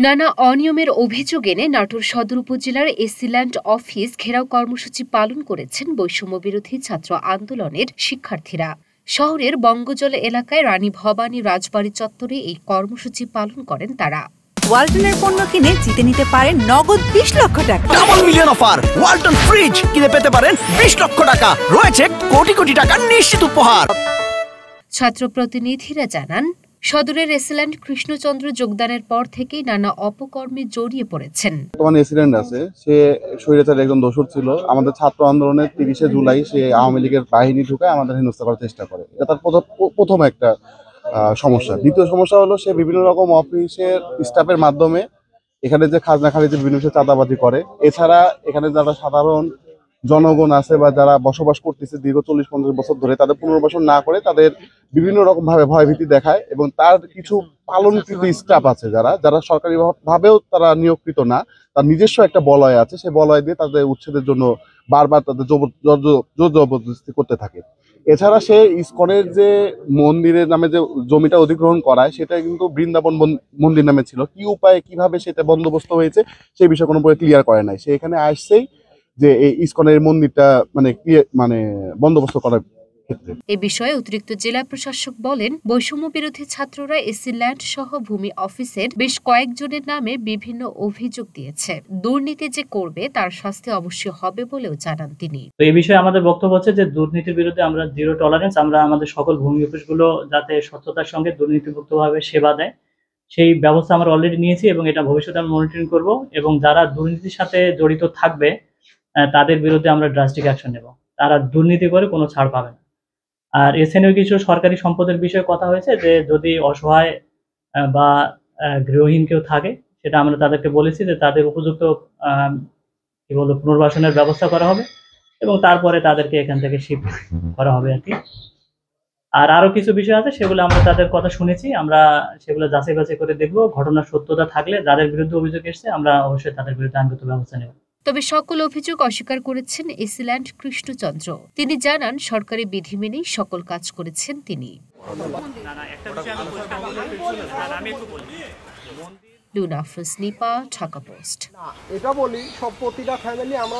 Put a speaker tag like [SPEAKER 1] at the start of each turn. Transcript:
[SPEAKER 1] নানা অনিয়মের অভিযোগ এনে নাটোর সদর উপজেলার এসিল্যান্ড অফিস ঘেরাও কর্মসূচি পালন করেছেন বৈষম্য বিরোধী ছাত্র আন্দোলনের শিক্ষার্থীরা। শহরের বঙ্গজল এলাকায় রানী ভবানী রাজবাড়ী চত্বরে এই কর্মসূচি পালন করেন তারা।
[SPEAKER 2] ওয়ালটনের পণ্য কিনে জিতে নিতে পারেন নগদ 20 লক্ষ টাকা।
[SPEAKER 3] Double million offer! Walton fridge কিনে পেতে পারেন 20 লক্ষ টাকা। রয়েছে কোটি কোটি টাকার নিশ্চিত উপহার।
[SPEAKER 1] ছাত্র প্রতিনিধিরা জানান, সদরের এসিল্যান্ড কৃষ্ণচন্দ্র যোগদানের পর থেকেই নানা অপকর্মে জড়িয়ে পড়েছেন।
[SPEAKER 4] বর্তমানে এসিল্যান্ড আছে, সে স্বৈরাচারী একজন দোসর ছিল। আমাদের ছাত্র আন্দোলনের 30শে জুলাই সে আওয়ামী লীগের বাহিনী ঢুকায় আমাদের হেনস্থা করার চেষ্টা করে। এটা তার প্রথম একটা সমস্যা। দ্বিতীয় সমস্যা হলো সে বিভিন্ন রকম অফিসের স্টাফের মাধ্যমে এখানে যে খাজনা খালি যে বিভিন্ন চাঁদাবাজি করে। এছাড়া এখানে যারা সাধারণ জনগণ আছে বা যারা বসবাস করতেছে দীর্ঘ 40-50 বছর ধরে, তাদের পুনর্বাসন না করে তাদের বিভিন্ন রকম ভাবে ভয়ভীতি দেখায়। এবং তার কিছু পালনকৃত স্টাফ আছে যারা সরকারি ভাবেও তারা নিয়োগকৃত না, তার নিজস্ব একটা বলয় আছে, সেই বলয় দিয়ে তাদের উচ্ছেদের জন্য বারবার তাদের জোর জবরদস্তি করতে থাকে। এছাড়া সে ইসকনের যে মন্দিরের নামে যে জমিটা অধিগ্রহণ করায় সেটা কিন্তু বৃন্দাবন মন্দির নামে ছিল। কি উপায়ে কিভাবে সেটা বন্দোবস্ত হয়েছে সেই বিষয়ে কোনো ক্লিয়ার করে নাই। সে এখানে আসছেই যে এই ইসকনের মন্দিরটা মানে বন্দোবস্ত করার ক্ষেত্রে।
[SPEAKER 1] এ বিষয়ে অতিরিক্ত জেলা প্রশাসক বলেন, বৈষম্য বিরোধী ছাত্ররা এসিল্যান্ড সহ ভূমি অফিসের বেশ কয়েকজনের নামে বিভিন্ন অভিযোগ দিয়েছে। দুর্নীতি যে করবে তার শাস্তি অবশ্যই হবে বলেও জানান তিনি।
[SPEAKER 5] এই বিষয়ে আমাদের বক্তব্য হচ্ছে যে দুর্নীতির বিরুদ্ধে আমরা জিরো টলারেন্স। আমরা আমাদের সকল ভূমি অফিসগুলো যাতে স্বচ্ছতার সঙ্গে দুর্নীতিমুক্তভাবে সেবা দেয় সেই ব্যবস্থা আমরা অলরেডি নিয়েছি এবং এটা ভবিষ্যতে আমরা মনিটরিং করব এবং যারা দুর্নীতির সাথে জড়িত থাকবে তাদের বিরুদ্ধে আমরা ড্রাস্টিক অ্যাকশন নেব। তারা দুর্নীতি করে কোনো ছাড় পাবে না। আর এছাড়াও কিছু সরকারি সম্পদের বিষয়ে কথা হয়েছে যে যদি অসহায় বা গৃহহীন কেউ থাকে সেটা আমরা তাদেরকে বলেছি যে তাদের উপযুক্ত পুনর্বাসনের ব্যবস্থা করা হবে এবং তারপরে তাদেরকে এখান থেকে শিফট করা হবে আর কি। আর আরো কিছু বিষয় আছে সেগুলো আমরা তাদের কথা শুনেছি, আমরা সেগুলো যাচাই বাছাই করে দেখবো। ঘটনার সত্যতা থাকলে যাদের বিরুদ্ধে অভিযোগ এসছে আমরা অবশ্যই তাদের বিরুদ্ধে আইনগত ব্যবস্থা নেব। তবে
[SPEAKER 1] সকল অভিযোগ অস্বীকার করেছেন এসিল্যান্ড কৃষ্ণচন্দ্র। তিনি জানান, সরকারি বিধি মেনেই সকল কাজ করেছেন তিনি। লুনা ফসনিপা, ঢাকা পোস্ট।
[SPEAKER 6] এটা বলি সব প্রতিটা ফ্যামিলি আমরা